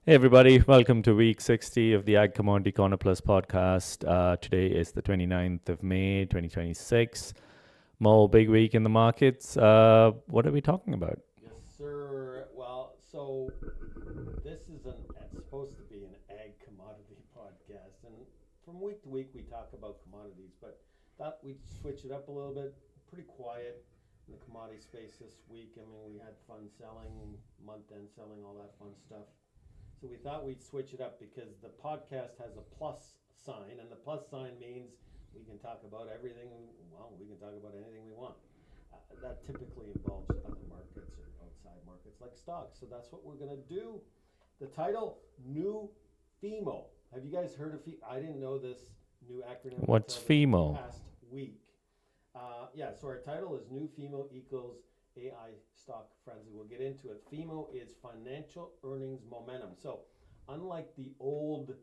Hey everybody, welcome to week 60 of the Ag Commodity Corner Plus podcast. Today is the 29th of May, 2026. Mo, big week in the markets. What are we talking about? Yes, sir. Well, so this is it's supposed to be an ag commodity podcast, and from week to week we talk about commodities, but thought we'd switch it up a little bit. Pretty quiet in the commodity space this week. I mean, we had fun selling, month end selling, all that fun stuff. So we thought we'd switch it up because the podcast has a plus sign, and the plus sign means we can talk about everything. Well, we can talk about anything we want. That typically involves other markets or outside markets like stocks. So that's what we're going to do. The title, New FEMO. Have you guys heard of FEMO? I didn't know this new acronym What's until this FEMO? past week. Yeah, so our title is New FEMO equals AI stock frenzy. We'll get into it. FEMO is financial earnings momentum. So, unlike the old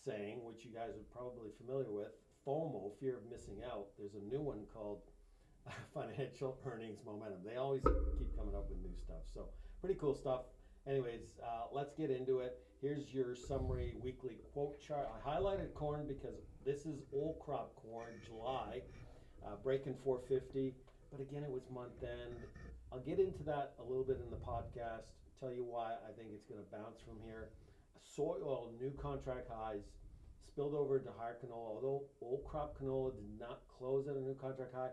saying, which you guys are probably familiar with, FOMO, fear of missing out, there's a new one called financial earnings momentum. They always keep coming up with new stuff. So, pretty cool stuff. Anyways, let's get into it. Here's your summary weekly quote chart. I highlighted corn because this is old crop corn, July, breaking 450. But again, it was month end. I'll get into that a little bit in the podcast. Tell you why I think it's going to bounce from here. Soy oil, new contract highs, spilled over to higher canola. Although old crop canola did not close at a new contract high,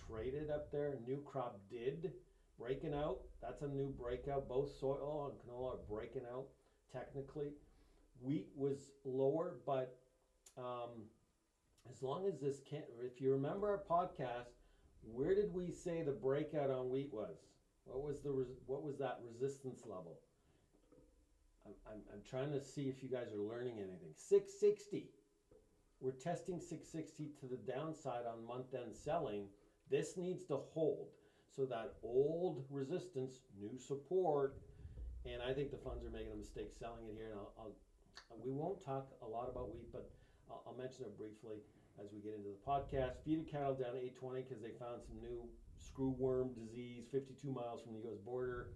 traded up there. New crop did, breaking out. That's a new breakout. Both soy oil and canola are breaking out technically. Wheat was lower, but um, as long as this can't, if you remember our podcast, where did we say the breakout on wheat was? What was that resistance level? I'm trying to see if you guys are learning anything. 660. We're testing 660 to the downside on month end selling. This needs to hold. So that old resistance, new support, and I think the funds are making a mistake selling it here. And we won't talk a lot about wheat, but I'll mention it briefly as we get into the podcast. Feeder cattle down 820 because they found some new screwworm disease 52 miles from the U.S. border.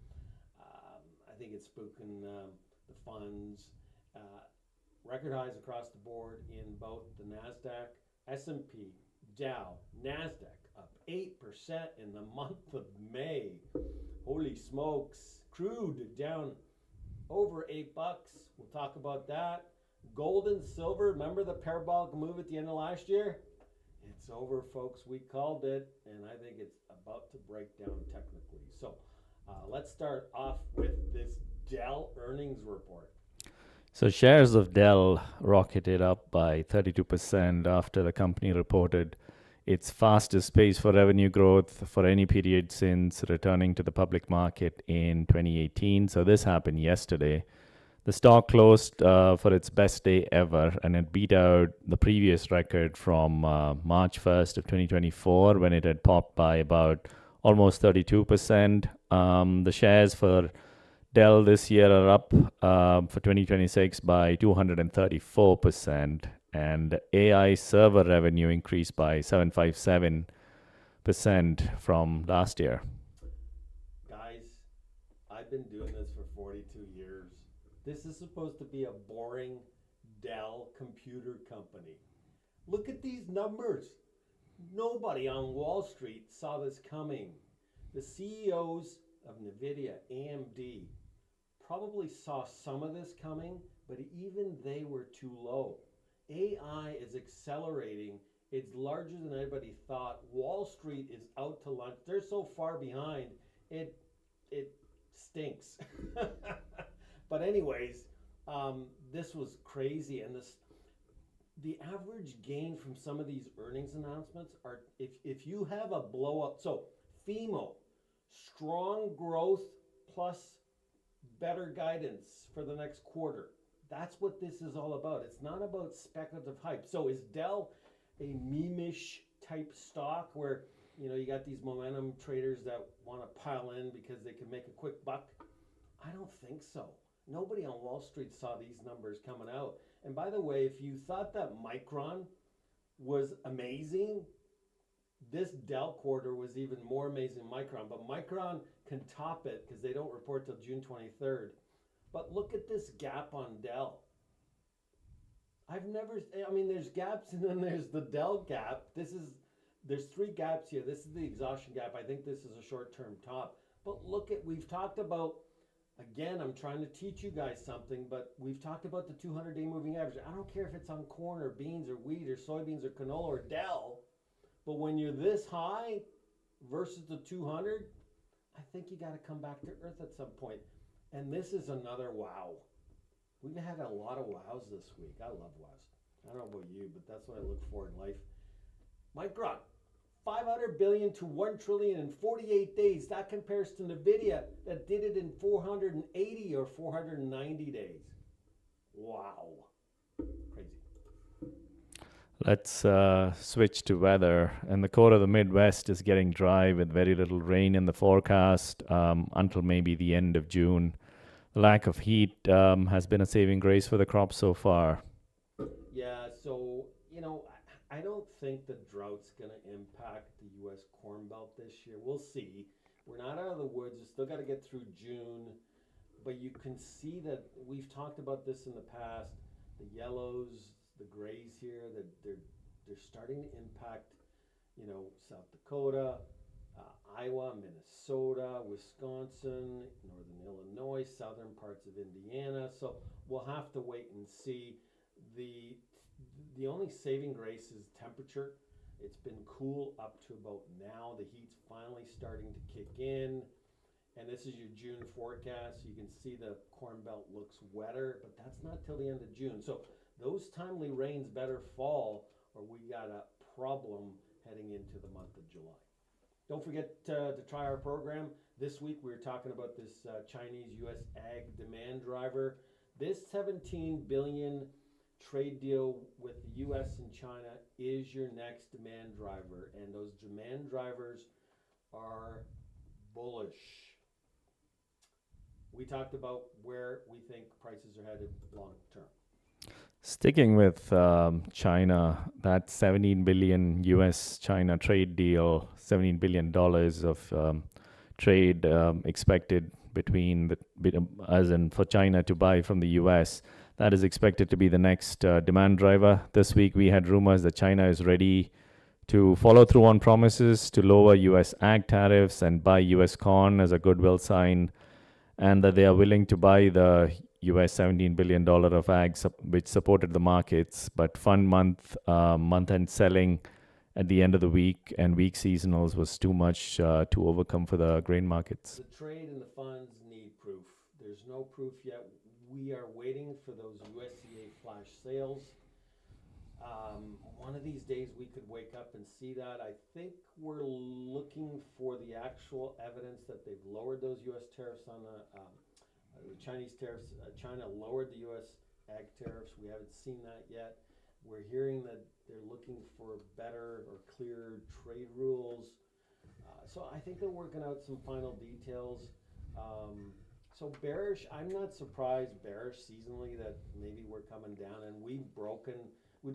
I think it's spooking the funds. Uh, Record highs across the board in both the NASDAQ, S&P, Dow, NASDAQ up 8% in the month of May. Holy smokes. Crude down over $8. We'll talk about that. Gold and silver, remember the parabolic move at the end of last year? It's over, folks. We called it, and I think it's about to break down technically. So let's start off with this DELL earnings report. So, shares of Dell rocketed up by 32% after the company reported its fastest pace for revenue growth for any period since returning to the public market in 2018. So, this happened yesterday. The stock closed for its best day ever, and it beat out the previous record from March 1st of 2024 when it had popped by about almost 32%. The shares for Dell this year are up for 2026 by 234%, and AI server revenue increased by 757% from last year. Guys, I've been doing this for 42 years. This is supposed to be a boring Dell computer company. Look at these numbers. Nobody on Wall Street saw this coming. The CEOs of NVIDIA, AMD, probably saw some of this coming, but even they were too low. AI is accelerating. It's larger than anybody thought. Wall Street is out to lunch. They're so far behind. It it stinks. But anyways, this was crazy, and this the average gain from some of these earnings announcements are if you have a blow up. So FEMO, strong growth plus better guidance for the next quarter. That's what this is all about. It's not about speculative hype. So is Dell a meme-ish type stock where you got these momentum traders that want to pile in because they can make a quick buck? I don't think so. Nobody on Wall Street saw these numbers coming out. And by the way, if you thought that Micron was amazing, this Dell quarter was even more amazing than Micron. But Micron can top it because they don't report till June 23rd. But look at this gap on DELL. I've never, I mean, there's gaps and then there's the DELL gap. There's three gaps here. This is the exhaustion gap. I think this is a short-term top. But look at, we've talked about, again, I'm trying to teach you guys something, but we've talked about the 200-day moving average. I don't care if it's on corn or beans or wheat or soybeans or canola or DELL, but when you're this high versus the 200, I think you got to come back to earth at some point. And this is another wow. We've had a lot of wows this week. I love wows. I don't know about you, but that's what I look for in life. Micron, 500 billion to 1 trillion in 48 days. That compares to Nvidia that did it in 480 or 490 days. Wow. Crazy. Let's switch to weather. And the core of the Midwest is getting dry with very little rain in the forecast until maybe the end of June. The lack of heat has been a saving grace for the crop so far. Yeah, so, I don't think the drought's going to impact the U.S. Corn Belt this year. We'll see. We're not out of the woods. We still got to get through June. But you can see that we've talked about this in the past. The yellows, the grays here, that they're starting to impact, South Dakota, Iowa, Minnesota, Wisconsin, northern Illinois, southern parts of Indiana. So we'll have to wait and see. The only saving grace is temperature. It's been cool up to about now. The heat's finally starting to kick in. And this is your June forecast. You can see the Corn Belt looks wetter, but that's not till the end of June. So those timely rains better fall, or we got a problem heading into the month of July. Don't forget to try our program. This week we were talking about this Chinese U.S. ag demand driver. This 17 billion trade deal with the U.S. and China is your next demand driver, and those demand drivers are bullish. We talked about where we think prices are headed long term. Sticking with China, that 17 billion US China trade deal, $17 billion of trade expected between as in for China to buy from the US, that is expected to be the next demand driver. This week we had rumors that China is ready to follow through on promises to lower US ag tariffs and buy US corn as a goodwill sign, and that they are willing to buy the US $17 billion of ag, which supported the markets, but fund month-end selling at the end of the week and week seasonals was too much to overcome for the grain markets. The trade and the funds need proof. There's no proof yet. We are waiting for those USDA flash sales. One of these days we could wake up and see that. I think we're looking for the actual evidence that they've lowered those U.S. tariffs on the Chinese tariffs. China lowered the U.S. ag tariffs. We haven't seen that yet. We're hearing that they're looking for better or clearer trade rules. So I think they're working out some final details. So bearish, I'm not surprised bearish seasonally that maybe we're coming down, and we've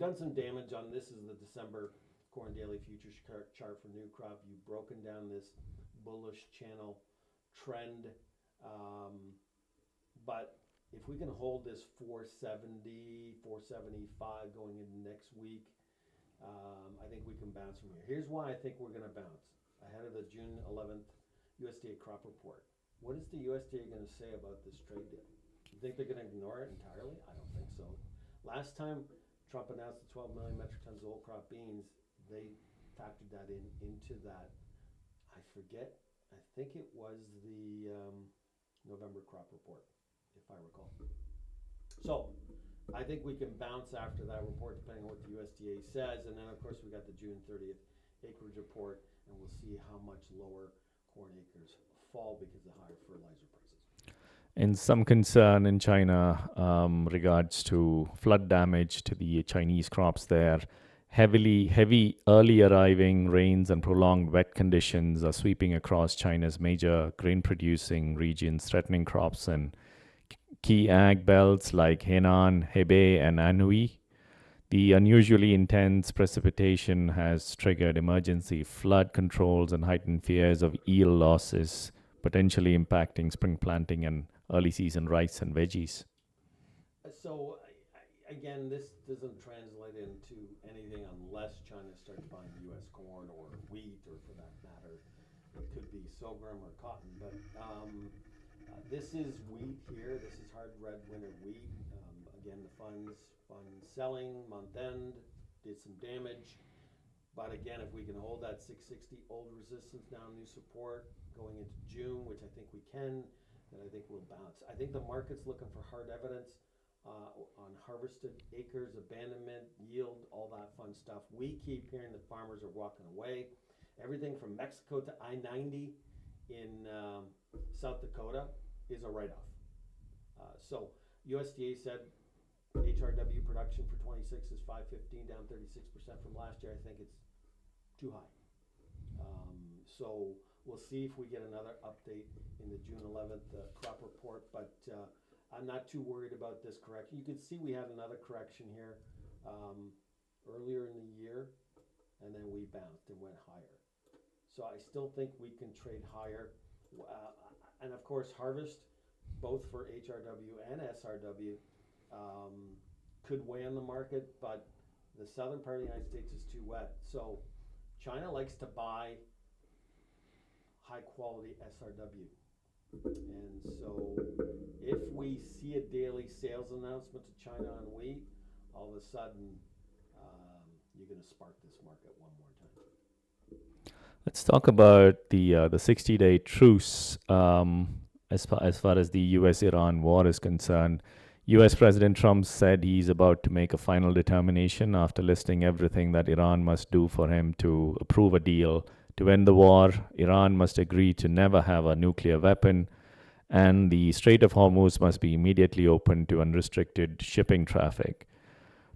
done some damage on this. Is the December corn daily futures chart for new crop. You've broken down this bullish channel trend. But if we can hold this 470, 475 going into next week, I think we can bounce from here. Here's why I think we're going to bounce ahead of the June 11th USDA crop report. What is the USDA going to say about this trade deal? You think they're going to ignore it entirely? I don't think so. Last time Trump announced the 12 million metric tons of old crop beans, they factored that into that. I forget. I think it was the November crop report, if I recall. So I think we can bounce after that report, depending on what the USDA says. And then, of course, we got the June 30th acreage report, and we'll see how much lower corn acres fall because of higher fertilizer prices. And some concern in China regards to flood damage to the Chinese crops there. Heavy early arriving rains and prolonged wet conditions are sweeping across China's major grain producing regions, threatening crops and key ag belts like Henan, Hebei, and Anhui. The unusually intense precipitation has triggered emergency flood controls and heightened fears of yield losses, potentially impacting spring planting and early season rice and veggies. So again, this doesn't translate into anything unless China starts buying U.S. corn or wheat, or for that matter, it could be sorghum or cotton. But this is wheat here. This is hard red winter wheat. Again, the funds selling month end did some damage. But again, if we can hold that 660 old resistance now, new support going into June, which I think we can, then I think we'll bounce. I think the market's looking for hard evidence on harvested acres, abandonment, yield, all that fun stuff. We keep hearing that farmers are walking away. Everything from Mexico to I-90 in South Dakota is a write-off. So USDA said HRW production for 26 is 515, down 36% from last year. I think it's too high. So we'll see if we get another update in the June 11th crop report, but I'm not too worried about this correction. You can see we had another correction here earlier in the year, and then we bounced and went higher. So I still think we can trade higher. And of course, harvest, both for HRW and SRW, could weigh on the market, but the southern part of the United States is too wet. So China likes to buy high quality SRW. And so if we see a daily sales announcement to China on wheat, all of a sudden you're going to spark this market one more time. Let's talk about the 60-day truce. As far as the U.S.-Iran war is concerned, U.S. President Trump said he's about to make a final determination after listing everything that Iran must do for him to approve a deal to end the war. Iran must agree to never have a nuclear weapon, and the Strait of Hormuz must be immediately opened to unrestricted shipping traffic.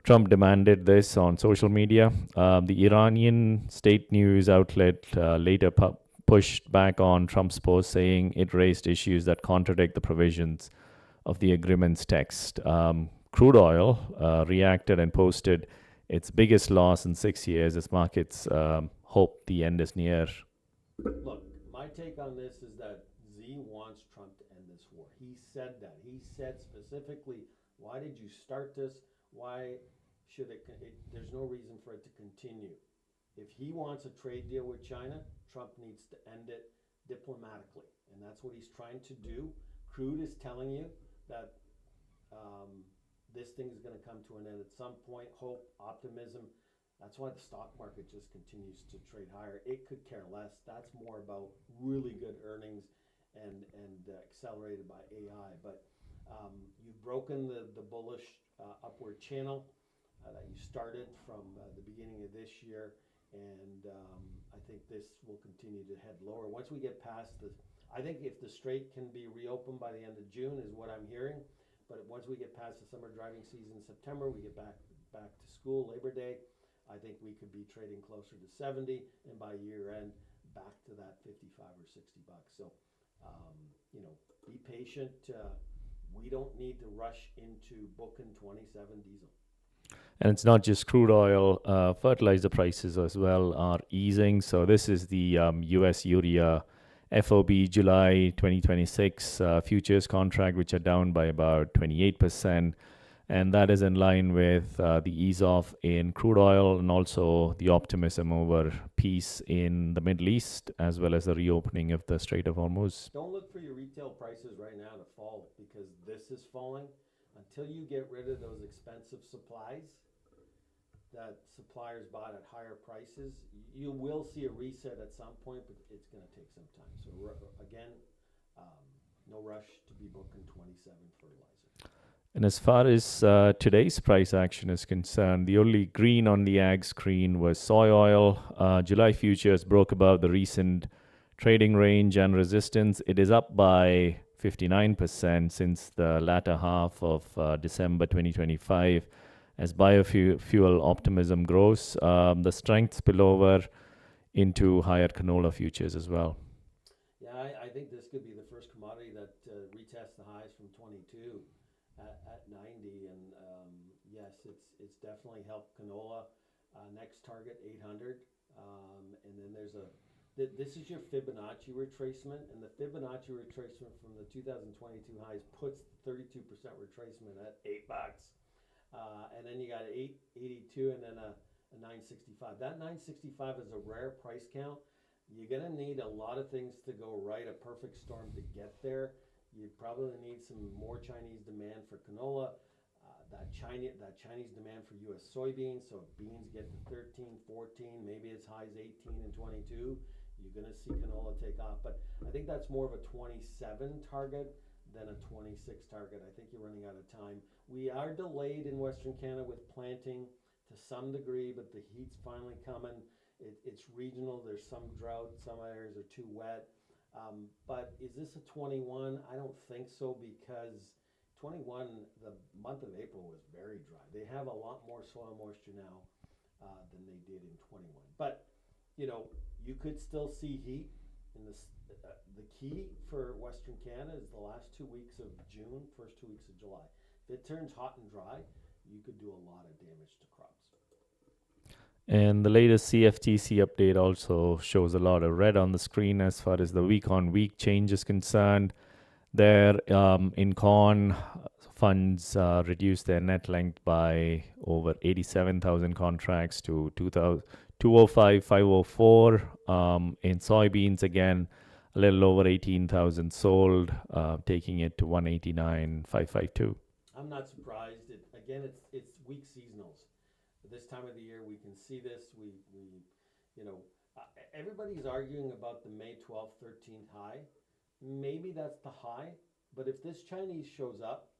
Trump demanded this on social media. The Iranian state news outlet later pushed back on Trump's post, saying it raised issues that contradict the provisions of the agreement's text. Crude oil reacted and posted its biggest loss in 6 years as markets hope the end is near. Look, my take on this is that Z wants Trump to end this war. He said that. He said specifically, why did you start this? Why should there's no reason for it to continue. If he wants a trade deal with China, Trump needs to end it diplomatically. And that's what he's trying to do. Crude is telling you that this thing is going to come to an end at some point. Hope, optimism. That's why the stock market just continues to trade higher. It could care less. That's more about really good earnings and accelerated by AI. But you've broken the bullish upward channel that you started from the beginning of this year, and I think this will continue to head lower. Once we get past I think if the strait can be reopened by the end of June is what I'm hearing, but once we get past the summer driving season in September, we get back to school, Labor Day, I think we could be trading closer to 70, and by year end, back to that 55 or 60 bucks. So, be patient. We don't need to rush into booking 27 diesel. And it's not just crude oil, fertilizer prices as well are easing. So this is the US urea FOB July 2026 futures contract, which are down by about 28%. And that is in line with the ease off in crude oil and also the optimism over peace in the Middle East, as well as the reopening of the Strait of Hormuz. Don't look for your retail prices right now to fall because this is falling. Until you get rid of those expensive supplies that suppliers bought at higher prices, you will see a reset at some point, but it's going to take some time. So again, no rush to be booking 27 fertilizer. And as far as today's price action is concerned, the only green on the ag screen was soy oil. July futures broke above the recent trading range and resistance. It is up by 59% since the latter half of December 2025 as biofuel optimism grows. The strength spill over into higher canola futures as well. Yeah, I think this could be the first commodity that retests the highs from 22 at 90, and yes, it's definitely helped canola. Next target 800, and then there's a This is your Fibonacci retracement, and the Fibonacci retracement from the 2022 highs puts 32% retracement at $8. And then you got 882 and then a 965. That 965 is a rare price count. You're going to need a lot of things to go right, a perfect storm to get there. You probably need some more Chinese demand for canola, that Chinese demand for U.S. soybeans. So if beans get to 13, 14, maybe as high as 18 and 22, you're going to see canola take off. But I think that's more of a 27 target than a 26 target. I think you're running out of time. We are delayed in Western Canada with planting to some degree, but the heat's finally coming. It's regional. There's some drought. Some areas are too wet. But is this a 21? I don't think so, because 21, the month of April was very dry. They have a lot more soil moisture now than they did in 21. But, you know, you could still see heat in this. The key for Western Canada is the last 2 weeks of June, first 2 weeks of July. If it turns hot and dry, you could do a lot of damage to crops. And the latest CFTC update also shows a lot of red on the screen as far as the week-on-week change is concerned. There, in corn, funds reduced their net length by over 87,000 contracts to 205,504. In soybeans, again, a little over 18,000 sold, taking it to 189,552. I'm not surprised. Again, it's weak seasonals. This time of the year, we can see this. You know, everybody's arguing about the May 12th, 13th high. Maybe that's the high, but if this Chinese shows up,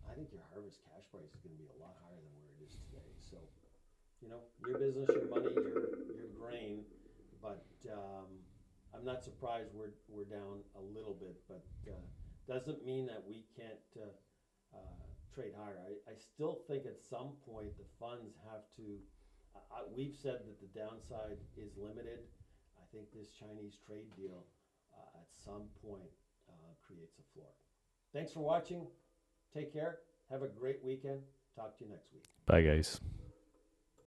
I think your harvest cash price is going to be a lot higher than where it is today. So, you know, your business, your money, your grain. But I'm not surprised we're down a little bit, but doesn't mean that we can't trade higher. I still think at some point the funds have to. We've said that the downside is limited. I think this Chinese trade deal at some point creates a floor. Thanks for watching. Take care. Have a great weekend. Talk to you next week. Bye, guys.